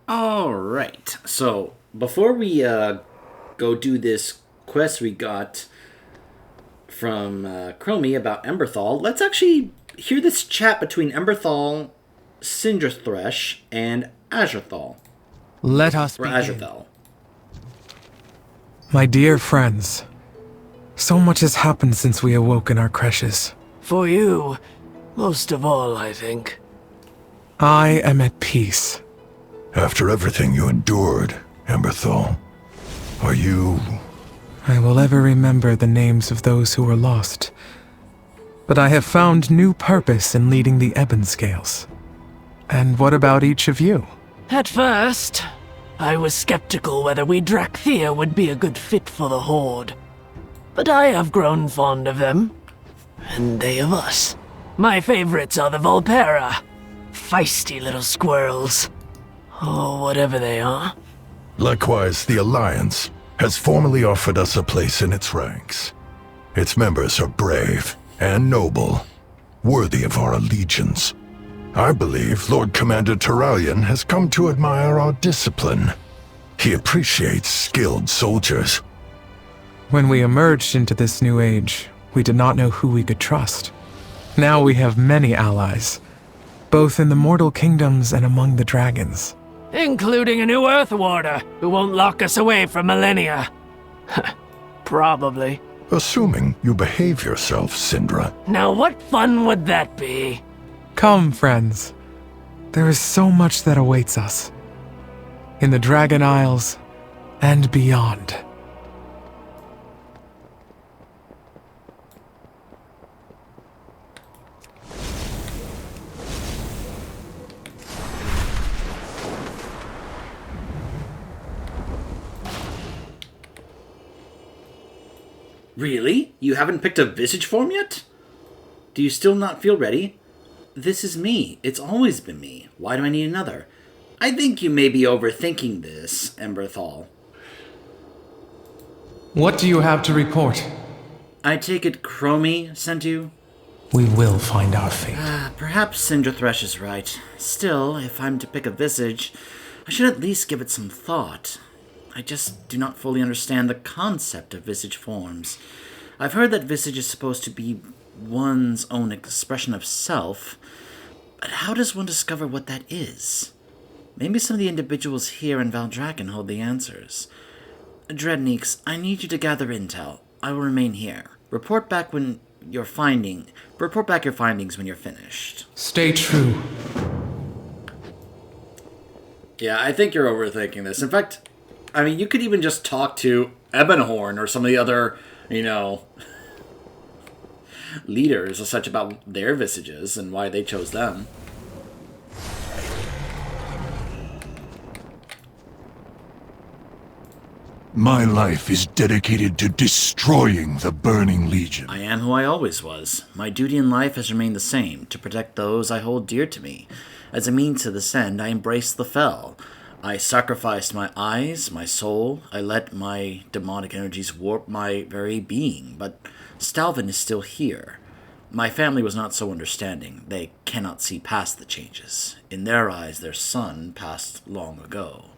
Alright, so before we go do this quest we got from Chromie about Emberthal, let's actually hear this chat between Emberthal, Cinderthresh, and Azurthal. Let us Or begin. Azurthal. My dear friends, so much has happened since we awoke in our creches. For you, most of all, I think. I am at peace. After everything you endured, Emberthal, are you... I will ever remember the names of those who were lost. But I have found new purpose in leading the Ebon Scales. And what about each of you? At first, I was skeptical whether we Drakthea would be a good fit for the Horde. But I have grown fond of them. And they of us. My favorites are the Volpera. Feisty little squirrels. Or whatever they are. Likewise, the Alliance has formally offered us a place in its ranks. Its members are brave and noble, worthy of our allegiance. I believe Lord Commander Turalian has come to admire our discipline. He appreciates skilled soldiers. When we emerged into this new age, we did not know who we could trust. Now we have many allies, both in the mortal kingdoms and among the dragons. Including a new Earth Warder, who won't lock us away for millennia. Probably. Assuming you behave yourself, Syndra. Now what fun would that be? Come, friends. There is so much that awaits us. In the Dragon Isles and beyond. Really? You haven't picked a Visage form yet? Do you still not feel ready? This is me. It's always been me. Why do I need another? I think you may be overthinking this, Emberthal. What do you have to report? I take it Chromie sent you? We will find our fate. Perhaps Cinderthresh is right. Still, if I'm to pick a Visage, I should at least give it some thought. I just do not fully understand the concept of Visage forms. I've heard that Visage is supposed to be one's own expression of self, but how does one discover what that is? Maybe some of the individuals here in Valdrakken hold the answers. Dreadneeks, I need you to gather intel. I will remain here. Report back your findings when you're finished. Stay true. Yeah, I think you're overthinking this. In fact, I mean, you could even just talk to Ebonhorn or some of the other, leaders or such about their visages and why they chose them. My life is dedicated to destroying the Burning Legion. I am who I always was. My duty in life has remained the same, to protect those I hold dear to me. As a means to this end, I embraced the Fel. I sacrificed my eyes, my soul. I let my demonic energies warp my very being. But Stalvin is still here. My family was not so understanding. They cannot see past the changes. In their eyes, their son passed long ago.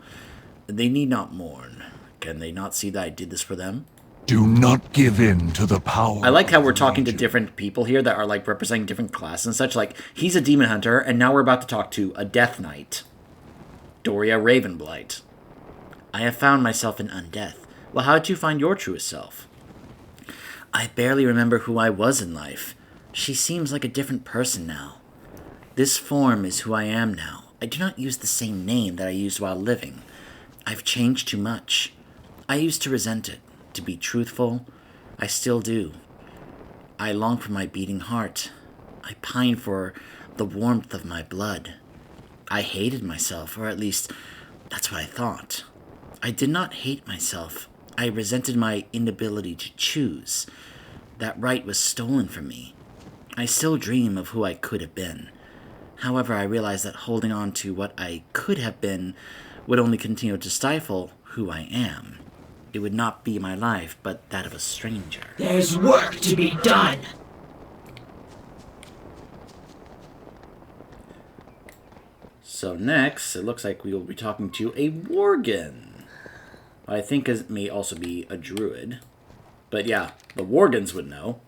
They need not mourn. Can they not see that I did this for them? Do not give in to the power. I like how we're talking to different people here that are like representing different classes and such. Like, he's a demon hunter, and now we're about to talk to a Death Knight. Doria Ravenblight. I have found myself in undeath. Well, how did you find your truest self? I barely remember who I was in life. She seems like a different person now. This form is who I am now. I do not use the same name that I used while living. I've changed too much. I used to resent it. To be truthful, I still do. I long for my beating heart. I pine for the warmth of my blood. I hated myself, or at least, that's what I thought. I did not hate myself. I resented my inability to choose. That right was stolen from me. I still dream of who I could have been. However, I realize that holding on to what I could have been would only continue to stifle who I am. It would not be my life, but that of a stranger. There's work to be done. So next, it looks like we will be talking to a Worgen. I think it may also be a druid. But yeah, the Worgens would know.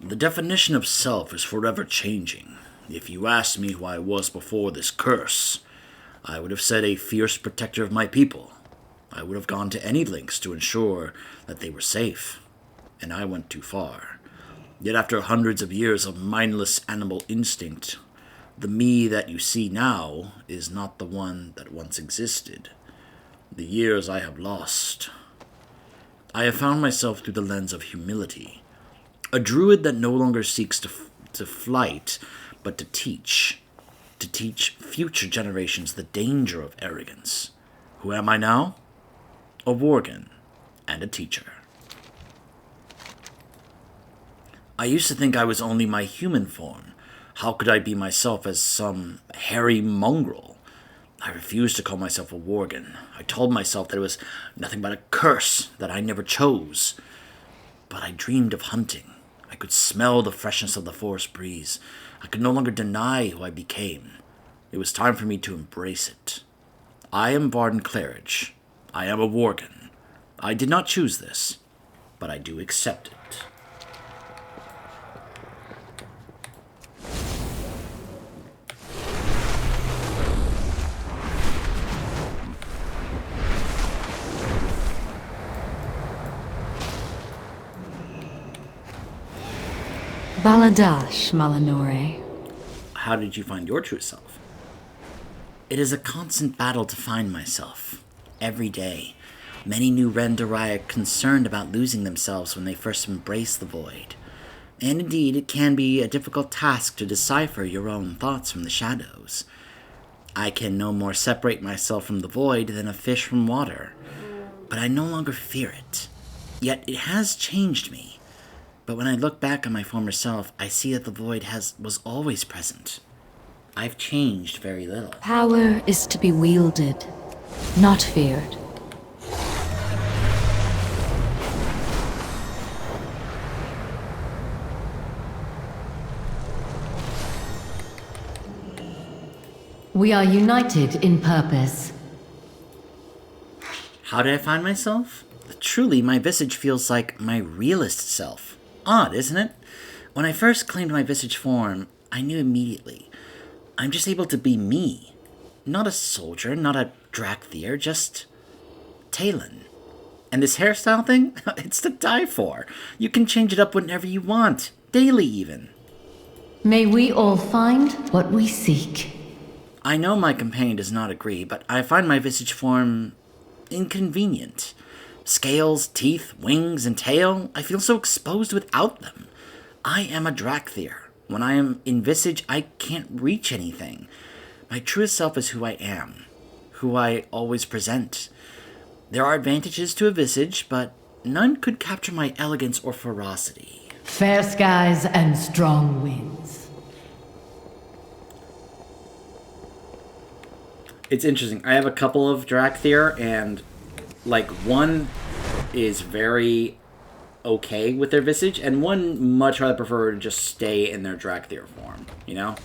The definition of self is forever changing. If you asked me who I was before this curse, I would have said a fierce protector of my people. I would have gone to any lengths to ensure that they were safe. And I went too far. Yet after hundreds of years of mindless animal instinct, the me that you see now is not the one that once existed. The years I have lost. I have found myself through the lens of humility. A druid that no longer seeks to flight, but to teach. To teach future generations the danger of arrogance. Who am I now? A Worgen and a teacher. I used to think I was only my human form. How could I be myself as some hairy mongrel? I refused to call myself a Worgen. I told myself that it was nothing but a curse that I never chose. But I dreamed of hunting. I could smell the freshness of the forest breeze. I could no longer deny who I became. It was time for me to embrace it. I am Varden Claridge. I am a Worgen. I did not choose this, but I do accept it. Baladash, Malanore. How did you find your true self? It is a constant battle to find myself. Every day, many new Rendarai are concerned about losing themselves when they first embrace the void. And indeed, it can be a difficult task to decipher your own thoughts from the shadows. I can no more separate myself from the void than a fish from water. But I no longer fear it. Yet it has changed me. But when I look back on my former self, I see that the void was always present. I've changed very little. Power is to be wielded, not feared. We are united in purpose. How did I find myself? Truly, my Visage feels like my realist self. Odd, isn't it? When I first claimed my Visage form, I knew immediately. I'm just able to be me. Not a soldier, not a Drakthir, just Talon. And this hairstyle thing? It's to die for. You can change it up whenever you want. Daily, even. May we all find what we seek. I know my companion does not agree, but I find my Visage form inconvenient. Scales, teeth, wings, and tail, I feel so exposed without them. I am a Drakthir. When I am in Visage, I can't reach anything. My truest self is who I am, who I always present. There are advantages to a Visage, but none could capture my elegance or ferocity. Fair skies and strong winds. It's interesting. I have a couple of Drakthir, and one is very okay with their Visage, and one much rather prefer to just stay in their Drakthir form, you know?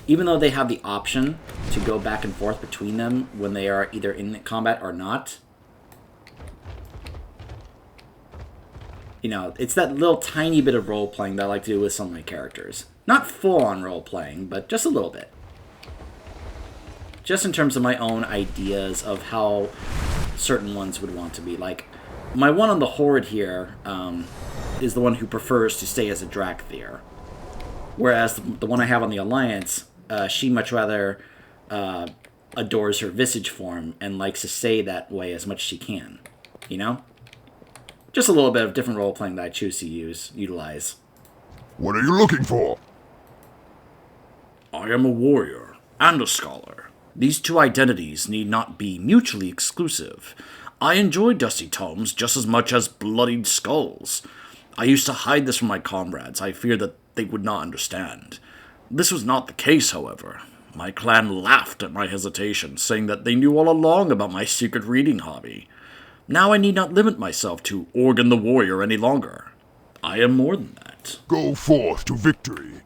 Even though they have the option to go back and forth between them when they are either in combat or not. You know, it's that little tiny bit of role-playing that I like to do with some of my characters. Not full-on role-playing, but just a little bit. Just in terms of my own ideas of how certain ones would want to be. Like, my one on the Horde here is the one who prefers to stay as a Drakthir. Whereas the one I have on the Alliance, she much rather adores her Visage form and likes to stay that way as much as she can. You know? Just a little bit of different role-playing that I choose to utilize. What are you looking for? I am a warrior and a scholar. These two identities need not be mutually exclusive. I enjoy dusty tomes just as much as bloodied skulls. I used to hide this from my comrades. I feared that they would not understand. This was not the case, however. My clan laughed at my hesitation, saying that they knew all along about my secret reading hobby. Now I need not limit myself to Organ the Warrior any longer. I am more than that. Go forth to victory.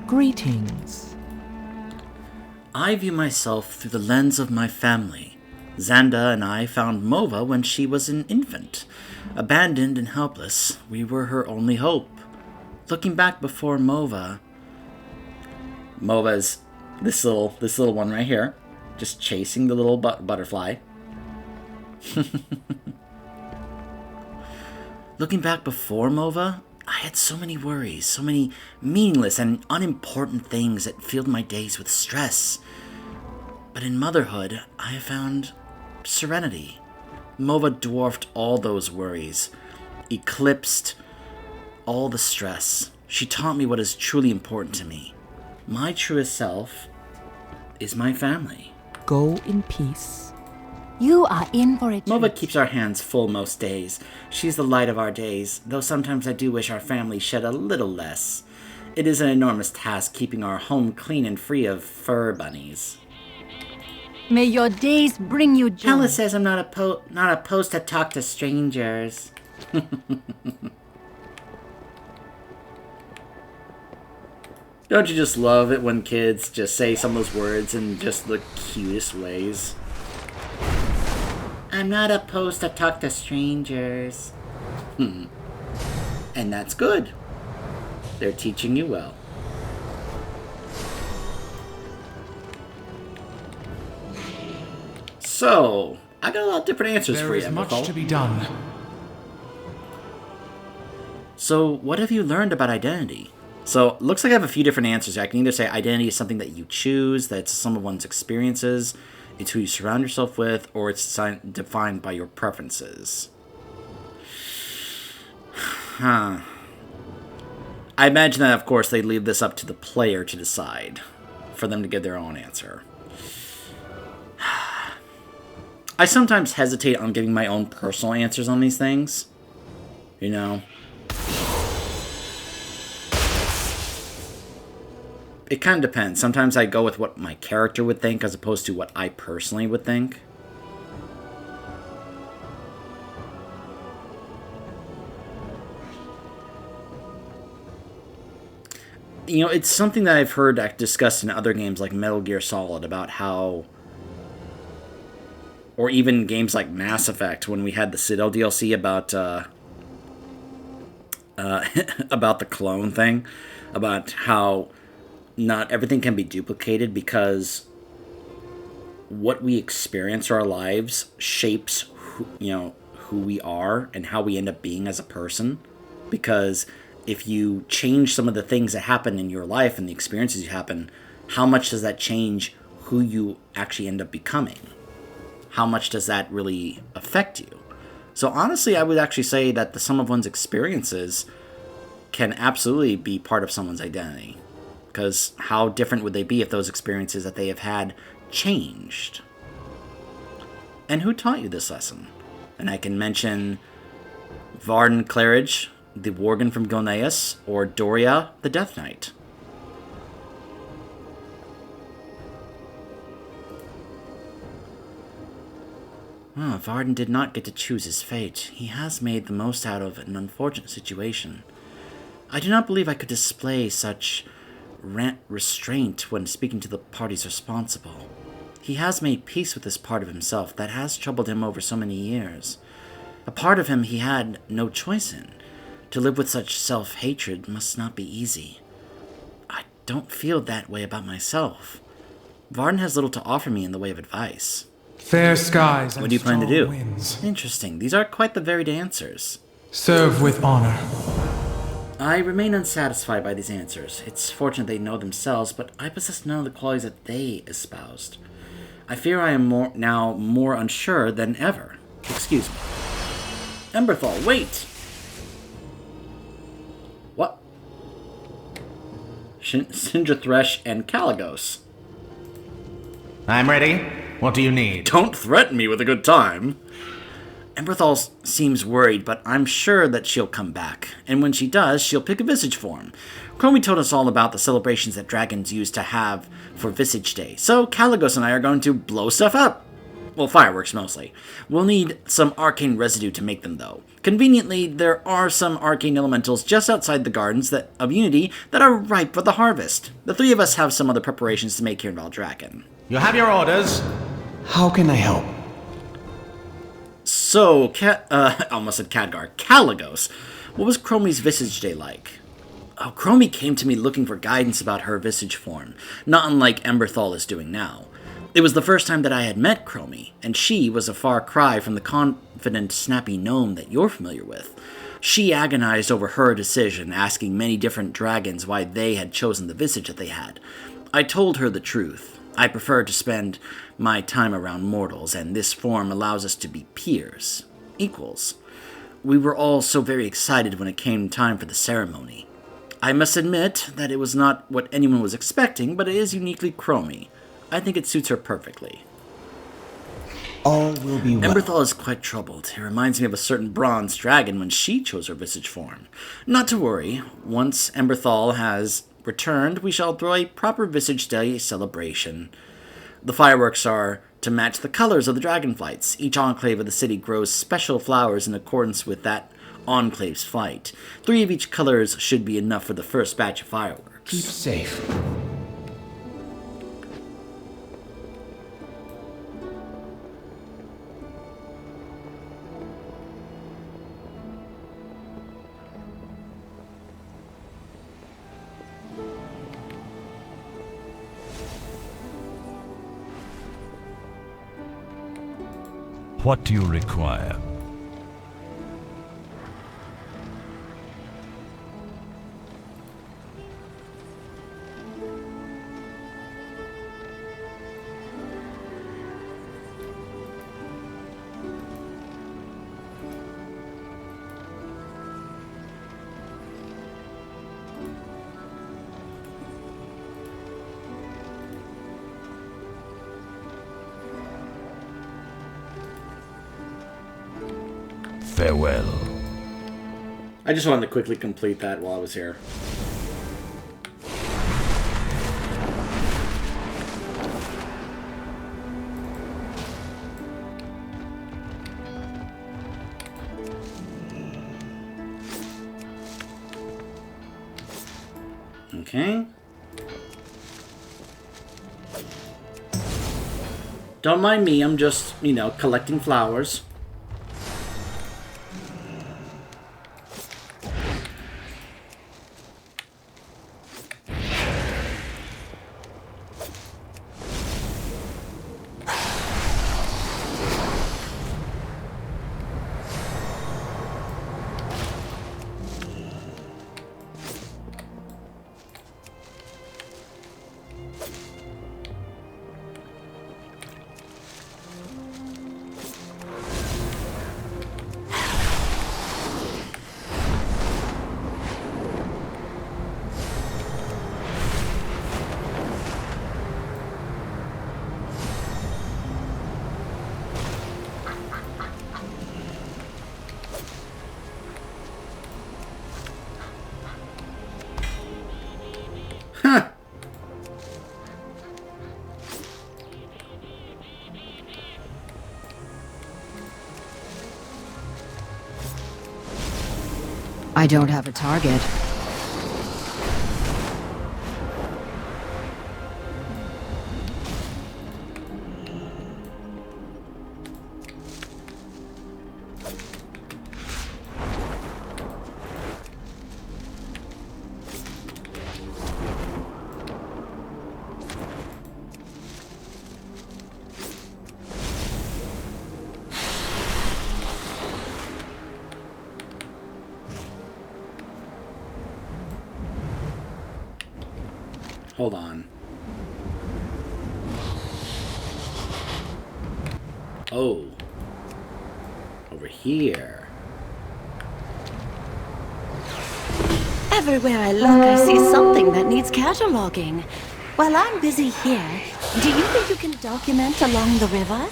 Greetings. I view myself through the lens of my family. Xanda and I found Mova when she was an infant. Abandoned and helpless, we were her only hope. Looking back before Mova's this little one right here, just chasing the little butterfly. Looking back before Mova, I had so many worries, so many meaningless and unimportant things that filled my days with stress. But in motherhood, I have found serenity. Mova dwarfed all those worries, eclipsed all the stress. She taught me what is truly important to me. My truest self is my family. Go in peace. You are in for a treat. Mova keeps our hands full most days. She's the light of our days, though sometimes I do wish our family shed a little less. It is an enormous task keeping our home clean and free of fur bunnies. May your days bring you joy. Alice says I'm not opposed to talk to strangers. Don't you just love it when kids just say some of those words in just the cutest ways? I'm not opposed to talk to strangers. And that's good. They're teaching you well. So, I got a lot of different answers for you. There is much to be done. So, what have you learned about identity? So, looks like I have a few different answers. I can either say identity is something that you choose, that's some of one's experiences, it's who you surround yourself with, or it's defined by your preferences. I imagine that, of course, they leave this up to the player to decide, for them to give their own answer. I sometimes hesitate on giving my own personal answers on these things. You know? It kind of depends. Sometimes I go with what my character would think as opposed to what I personally would think. You know, it's something that I've heard discussed in other games like Metal Gear Solid about how... Or even games like Mass Effect, when we had the Citadel DLC about about the clone thing, about how not everything can be duplicated because what we experience in our lives shapes who we are and how we end up being as a person. Because if you change some of the things that happen in your life and the experiences you happen, how much does that change who you actually end up becoming? How much does that really affect you? So honestly, I would actually say that the sum of one's experiences can absolutely be part of someone's identity. Because how different would they be if those experiences that they have had changed? And who taught you this lesson? And I can mention Varden Claridge, the Worgen from Gilneas, or Doria, the Death Knight. Varden did not get to choose his fate. He has made the most out of an unfortunate situation. I do not believe I could display such restraint when speaking to the parties responsible. He has made peace with this part of himself that has troubled him over so many years. A part of him he had no choice in. To live with such self-hatred must not be easy. I don't feel that way about myself. Varden has little to offer me in the way of advice. Fair skies and what do you plan to do? Winds. Interesting. These are quite the varied answers. Serve with honor. I remain unsatisfied by these answers. It's fortunate they know themselves, but I possess none of the qualities that they espoused. I fear I am now more unsure than ever. Excuse me. Emberthal, wait! What? Sindra Thresh and Caligos. I'm ready. What do you need? Don't threaten me with a good time. Emberthal seems worried, but I'm sure that she'll come back. And when she does, she'll pick a Visage form. Chromie told us all about the celebrations that dragons used to have for Visage Day. So Caligos and I are going to blow stuff up. Well, fireworks mostly. We'll need some arcane residue to make them, though. Conveniently, there are some arcane elementals just outside the gardens of Unity that are ripe for the harvest. The three of us have some other preparations to make here in Valdraken. You have your orders. How can I help? So, I almost said Khadgar. Caligos. What was Chromie's Visage Day like? Oh, Chromie came to me looking for guidance about her Visage form, not unlike Emberthal is doing now. It was the first time that I had met Chromie, and she was a far cry from the confident, snappy gnome that you're familiar with. She agonized over her decision, asking many different dragons why they had chosen the Visage that they had. I told her the truth. I prefer to spend my time around mortals, and this form allows us to be peers, equals. We were all so very excited when it came time for the ceremony. I must admit that it was not what anyone was expecting, but it is uniquely Chromie. I think it suits her perfectly. All will be well. Emberthal is quite troubled. It reminds me of a certain bronze dragon when she chose her Visage form. Not to worry. Once Emberthal has returned, we shall throw a proper Visage Day celebration. The fireworks are to match the colors of the dragonflights. Each enclave of the city grows special flowers in accordance with that enclave's flight. 3 of each colors should be enough for the first batch of fireworks. Keep safe. What do you require? Farewell. I just wanted to quickly complete that while I was here. Okay. Don't mind me, I'm just, collecting flowers. I don't have a target. Hold on. Oh. Over here. Everywhere I look, I see something that needs cataloging. While I'm busy here, do you think you can document along the river?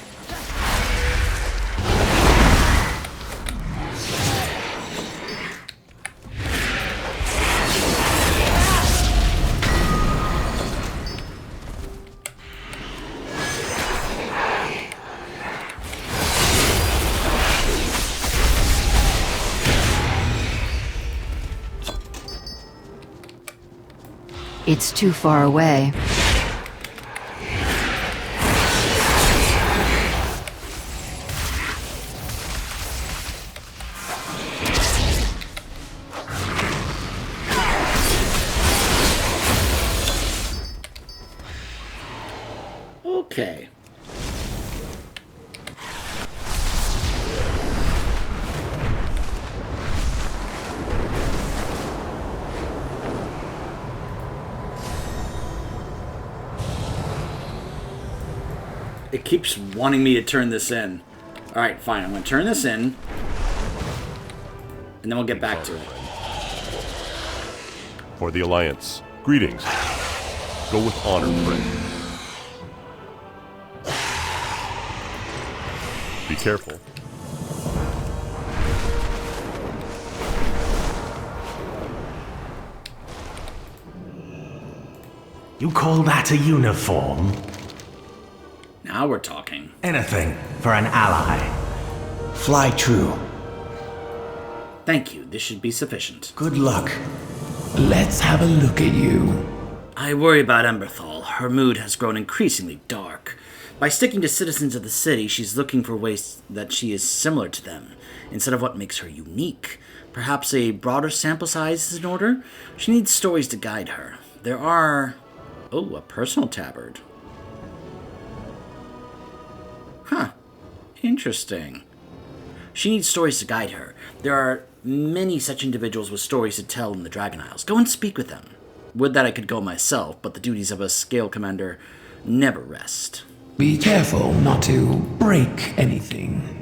It's too far away. Okay. It keeps wanting me to turn this in. Alright, fine. I'm going to turn this in. And then we'll get back to it. For the Alliance, greetings. Go with honor, friend. Be careful. You call that a uniform? Now we're talking. Anything for an ally. Fly true. Thank you. This should be sufficient. Good luck. Let's have a look at you. I worry about Emberthal. Her mood has grown increasingly dark. By sticking to citizens of the city, she's looking for ways that she is similar to them, instead of what makes her unique. Perhaps a broader sample size is in order? She needs stories to guide her. There are... Oh, a personal tabard. Huh. Interesting. She needs stories to guide her. There are many such individuals with stories to tell in the Dragon Isles. Go and speak with them. Would that I could go myself, but the duties of a scale commander never rest. Be careful not to break anything.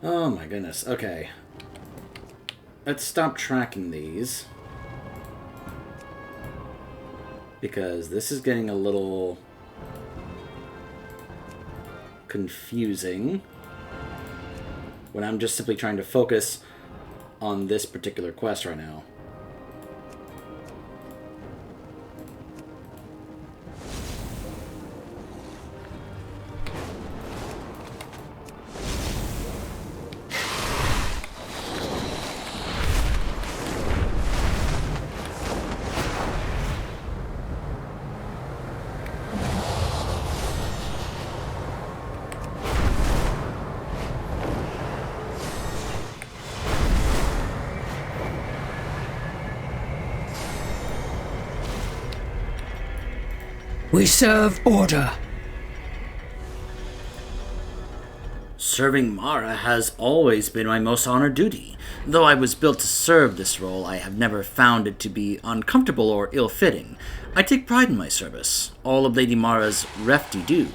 Oh my goodness, okay. Let's stop tracking these. Because this is getting a little confusing when I'm just simply trying to focus on this particular quest right now. We serve order. Serving Mara has always been my most honored duty. Though I was built to serve this role, I have never found it to be uncomfortable or ill-fitting. I take pride in my service, all of Lady Mara's ref-de-do.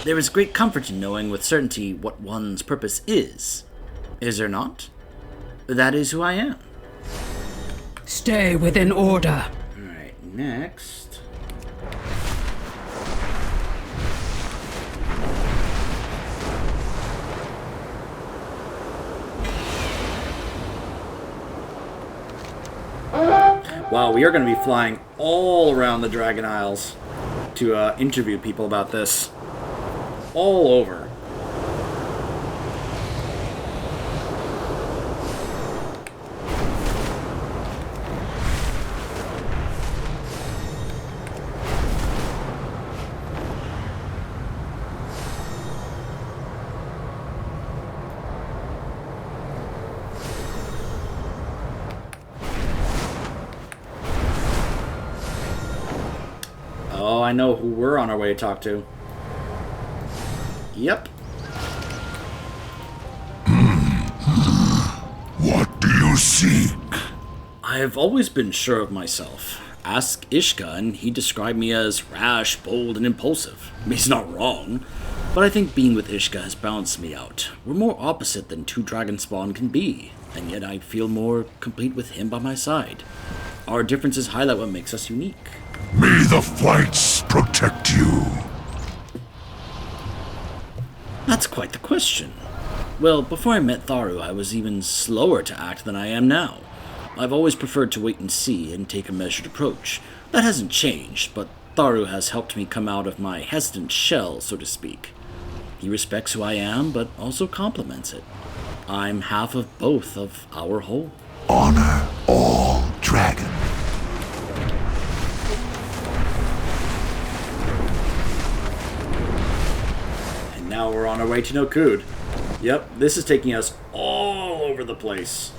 There is great comfort in knowing with certainty what one's purpose is. Is there not? That is who I am. Stay within order. Alright, next... Wow, we are going to be flying all around the Dragon Isles to interview people about this. All over. Oh, I know who we're on our way to talk to. Yep. What do you seek? I've always been sure of myself. Ask Ishka, and he described me as rash, bold, and impulsive. He's not wrong. But I think being with Ishka has balanced me out. We're more opposite than two dragon spawn can be, and yet I feel more complete with him by my side. Our differences highlight what makes us unique. May the flights protect you. That's quite the question. Well, before I met Tharu, I was even slower to act than I am now. I've always preferred to wait and see and take a measured approach. That hasn't changed, but Tharu has helped me come out of my hesitant shell, so to speak. He respects who I am, but also compliments it. I'm half of both of our whole. Honor all dragon. And now we're on our way to Nokud. Yep, this is taking us all over the place.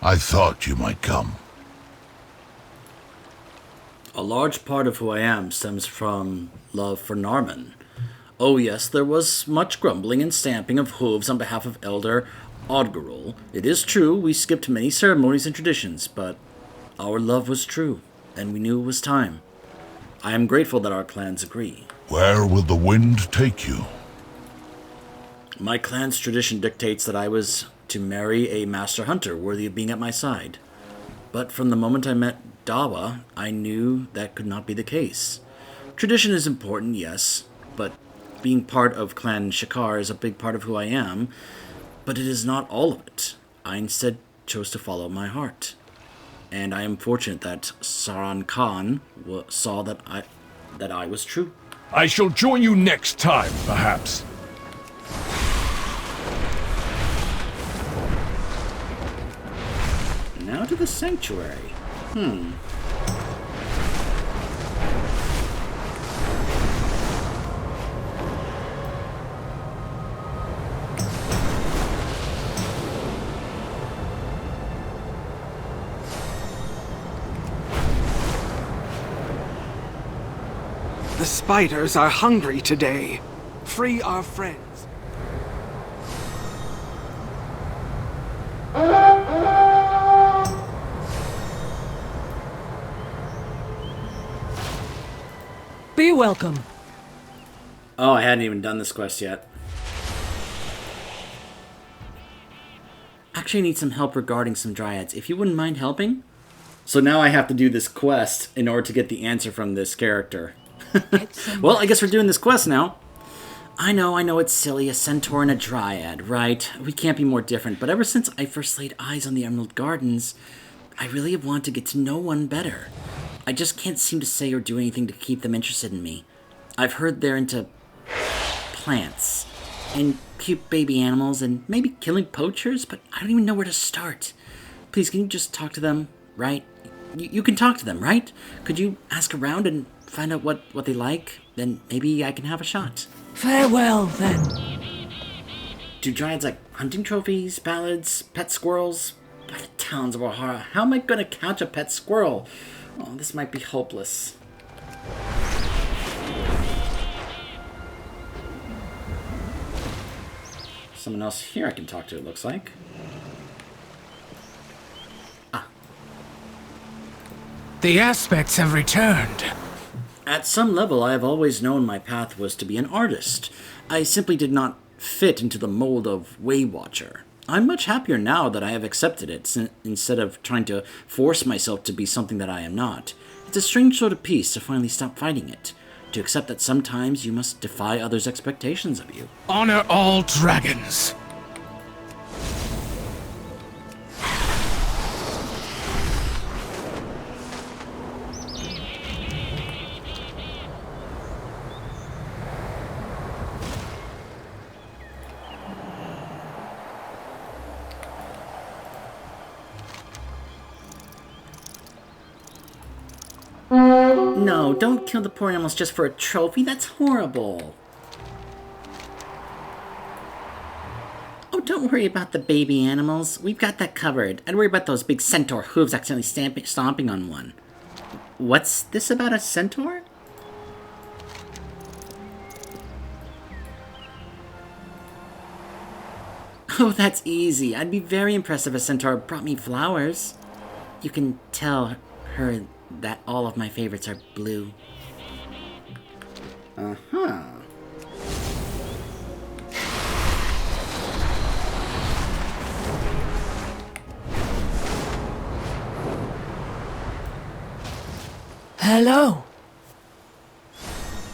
I thought you might come. A large part of who I am stems from love for Narman. Oh yes, there was much grumbling and stamping of hooves on behalf of Elder Odgarul. It is true, we skipped many ceremonies and traditions, but our love was true, and we knew it was time. I am grateful that our clans agree. Where will the wind take you? My clan's tradition dictates that I was to marry a master hunter worthy of being at my side. But from the moment I met Dawa, I knew that could not be the case. Tradition is important, yes, but being part of Clan Shakar is a big part of who I am, but it is not all of it. I instead chose to follow my heart. And I am fortunate that Saran Khan saw that I was true. I shall join you next time, perhaps. Now to the sanctuary. The spiders are hungry today. Free our friends. Be welcome. Oh, I hadn't even done this quest yet. Actually, I need some help regarding some dryads. If you wouldn't mind helping? So now I have to do this quest in order to get the answer from this character. Well, I guess we're doing this quest now. I know it's silly, a centaur and a dryad, right? We can't be more different, but ever since I first laid eyes on the Emerald Gardens, I really have wanted to get to know one better. I just can't seem to say or do anything to keep them interested in me. I've heard they're into plants and cute baby animals and maybe killing poachers, but I don't even know where to start. Please, can you just talk to them, right? You can talk to them, right? Could you ask around and find out what they like? Then maybe I can have a shot. Farewell, then. Do dryads like hunting trophies, ballads, pet squirrels? By the towns of Ohara, how am I going to catch a pet squirrel? Oh, this might be hopeless. Someone else here I can talk to, it looks like. The aspects have returned. At some level, I have always known my path was to be an artist. I simply did not fit into the mold of Waywatcher. I'm much happier now that I have accepted it, instead of trying to force myself to be something that I am not. It's a strange sort of peace to finally stop fighting it. to accept that sometimes you must defy others' expectations of you. Honor all dragons. No, don't kill the poor animals just for a trophy. That's horrible. Oh, don't worry about the baby animals. We've got that covered. I'd worry about those big centaur hooves accidentally stomping on one. What's this about a centaur? Oh, that's easy. I'd be very impressed if a centaur brought me flowers. You can tell her that all of my favorites are blue. Uh-huh. Hello.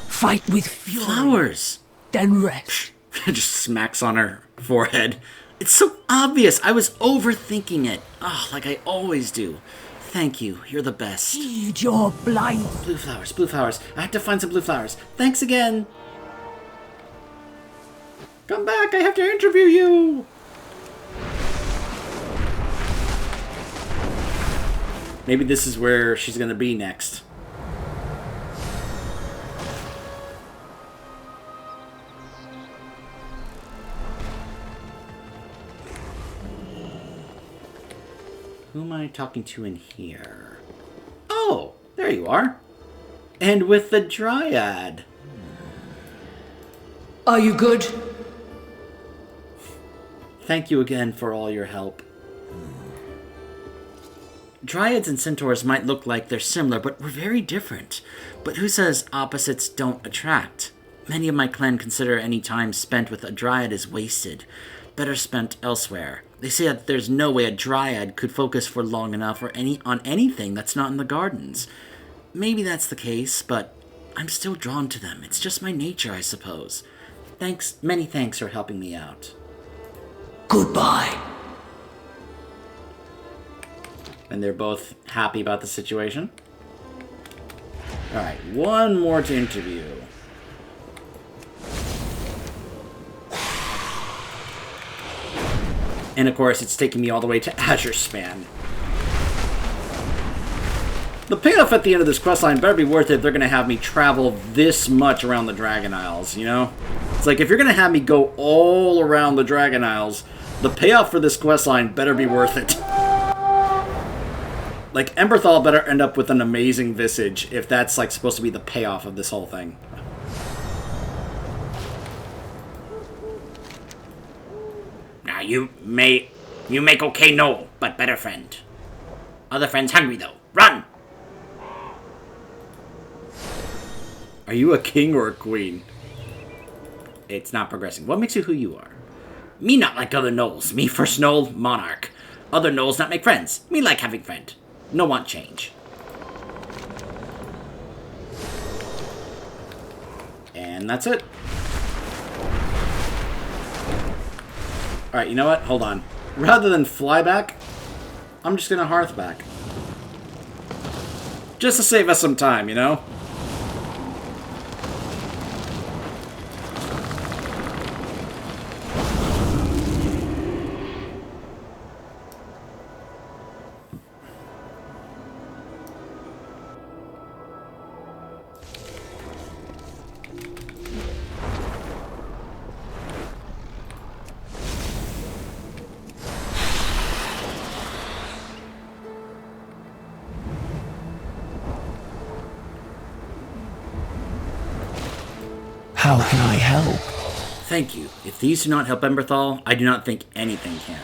Fight with fury. Flowers. Then rest. Just smacks on her forehead. It's so obvious. I was overthinking it. Oh, like I always do. Thank you. You're the best. Heed your blind. Blue flowers, blue flowers. I have to find some blue flowers. Thanks again. Come back. I have to interview you. Maybe this is where she's going to be next. Who am I talking to in here? Oh, there you are. And with the Dryad. Are you good? Thank you again for all your help. Dryads and centaurs might look like they're similar, but we're very different. But who says opposites don't attract? Many of my clan consider any time spent with a Dryad as wasted, better spent elsewhere. They say that there's no way a Dryad could focus for long enough on anything that's not in the gardens. Maybe that's the case, but I'm still drawn to them. It's just my nature, I suppose. Many thanks for helping me out. Goodbye. And they're both happy about the situation. Alright, one more to interview. And of course, it's taking me all the way to Azure Span. The payoff at the end of this questline better be worth it if they're going to have me travel this much around the Dragon Isles, you know? It's like, if you're going to have me go all around the Dragon Isles, the payoff for this questline better be worth it. Like, Emberthal better end up with an amazing Visage if that's, like, supposed to be the payoff of this whole thing. Now, you make okay, no, but better friend. Other friend's hungry, though. Run! Are you a king or a queen? It's not progressing. What makes you who you are? Me not like other gnolls. Me first gnoll, monarch. Other gnolls not make friends. Me like having friend. No want change. And that's it. Alright, you know what? Hold on. Rather than fly back, I'm just gonna hearth back. Just to save us some time, you know? How can I help? Thank you. If these do not help Emberthal, I do not think anything can.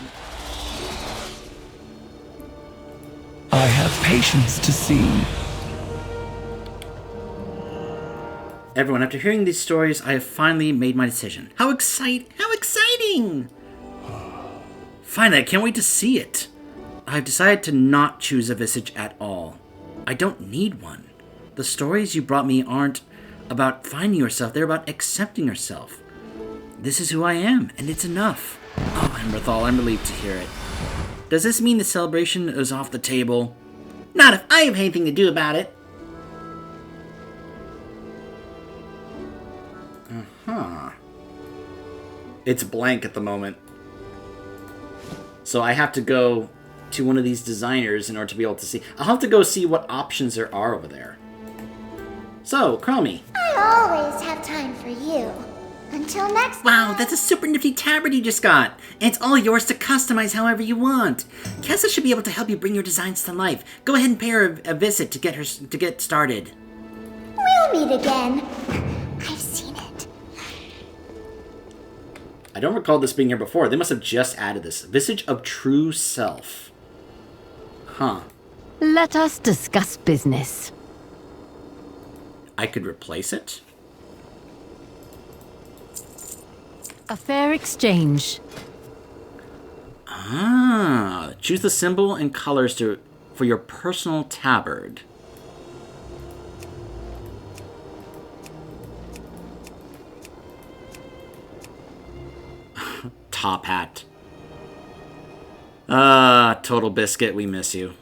I have patience to see. Everyone, after hearing these stories, I have finally made my decision. How exciting! Finally, I can't wait to see it. I've decided to not choose a Visage at all. I don't need one. The stories you brought me aren't about finding yourself. They're about accepting yourself. This is who I am, and it's enough. Oh, Emberthal, I'm relieved to hear it. Does this mean the celebration is off the table? Not if I have anything to do about it. Uh-huh. It's blank at the moment. So I have to go to one of these designers in order to be able to see. I'll have to go see what options there are over there. So, Chromie. I always have time for you. Until next time. Wow, that's a super nifty tabard you just got. And it's all yours to customize however you want. Kessa should be able to help you bring your designs to life. Go ahead and pay her a visit to get started. We'll meet again. I've seen it. I don't recall this being here before. They must have just added this. Visage of True Self. Huh. Let us discuss business. I could replace it? A fair exchange. Ah, choose the symbol and colors for your personal tabard. Top hat. Ah, Total Biscuit, we miss you.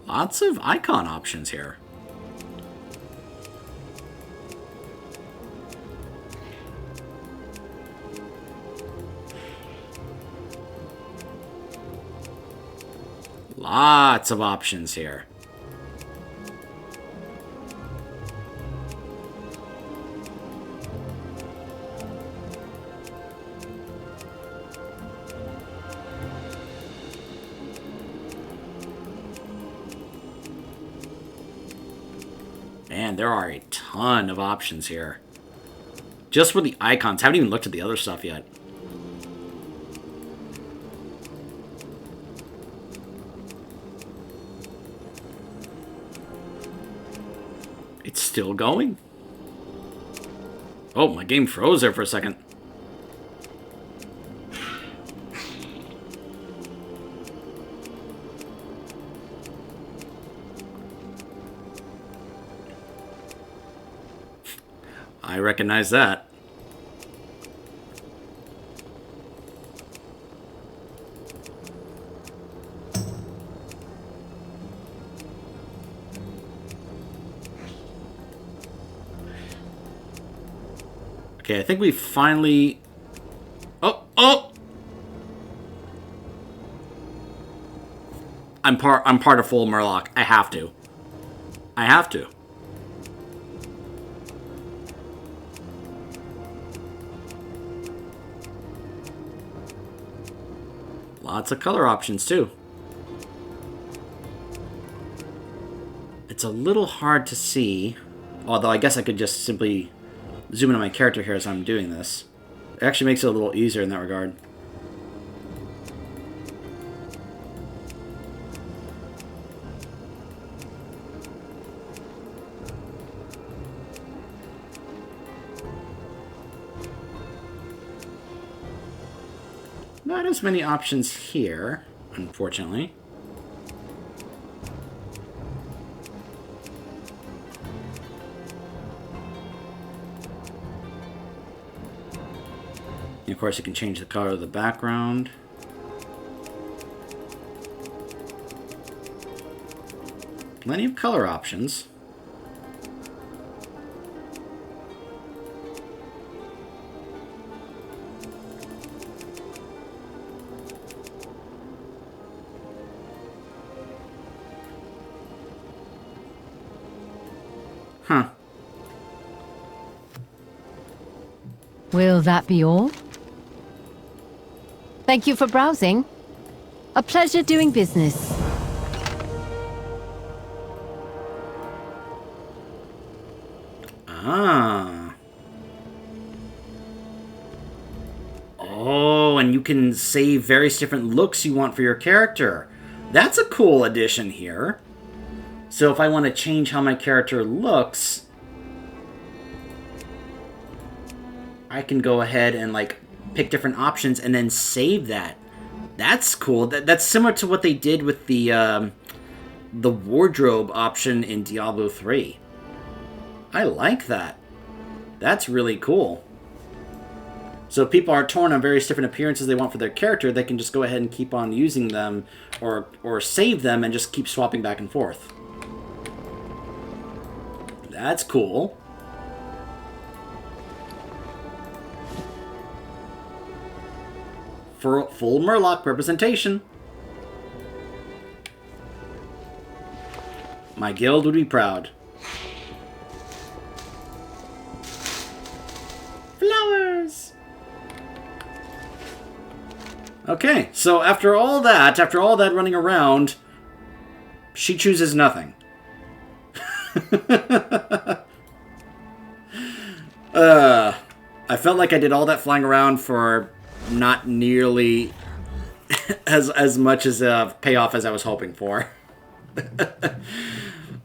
Lots of icon options here. Lots of options here. Man, there are a ton of options here. Just for the icons. Haven't even looked at the other stuff yet. It's still going? Oh, my game froze there for a second. I recognize that. Okay, I think we finally... Oh! I'm part of full Murloc. I have to. Lots of color options, too. It's a little hard to see, although I guess I could just simply zoom in on my character here as I'm doing this. It actually makes it a little easier in that regard. Not as many options here, unfortunately. And of course, you can change the color of the background. Plenty of color options. Huh. Will that be all? Thank you for browsing. A pleasure doing business. Ah. Oh, and you can save various different looks you want for your character. That's a cool addition here. So if I want to change how my character looks, I can go ahead and, like, pick different options and then save that. That's cool. That's similar to what they did with the wardrobe option in Diablo 3. I like that. That's really cool. So if people are torn on various different appearances they want for their character, they can just go ahead and keep on using them or save them and just keep swapping back and forth. That's cool. For full Murloc representation. My guild would be proud. Flowers! Okay, so after all that running around, she chooses nothing. I felt like I did all that flying around for not nearly as much as a payoff as I was hoping for.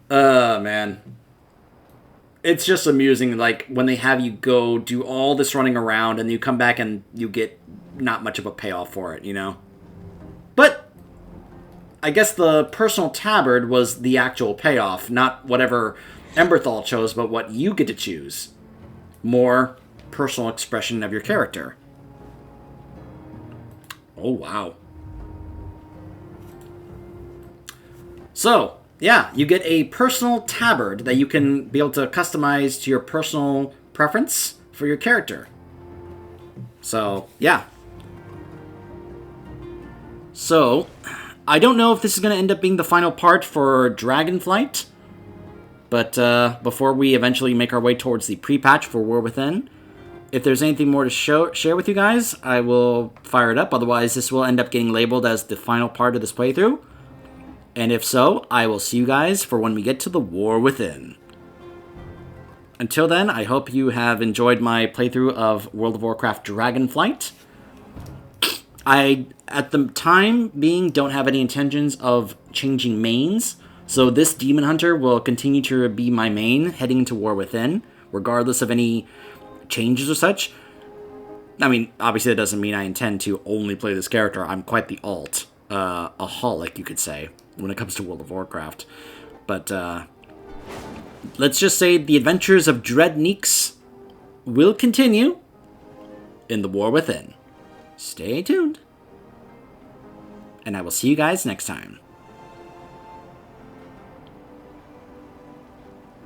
Man. It's just amusing, like, when they have you go do all this running around and you come back and you get not much of a payoff for it, you know? But I guess the personal tabard was the actual payoff, not whatever Emberthal chose, but what you get to choose. More personal expression of your character. Oh, wow. So, yeah, you get a personal tabard that you can be able to customize to your personal preference for your character. So, yeah. So, I don't know if this is going to end up being the final part for Dragonflight, but before we eventually make our way towards the pre-patch for War Within, if there's anything more to share with you guys, I will fire it up. Otherwise, this will end up getting labeled as the final part of this playthrough. And if so, I will see you guys for when we get to the War Within. Until then, I hope you have enjoyed my playthrough of World of Warcraft Dragonflight. I, at the time being, don't have any intentions of changing mains, so this Demon Hunter will continue to be my main heading into War Within, regardless of any changes or such. I mean, obviously that doesn't mean I intend to only play this character. I'm quite the alt, a holic, you could say, when it comes to World of Warcraft. But let's just say the adventures of PapaNeeks will continue in the War Within. Stay tuned. And I will see you guys next time.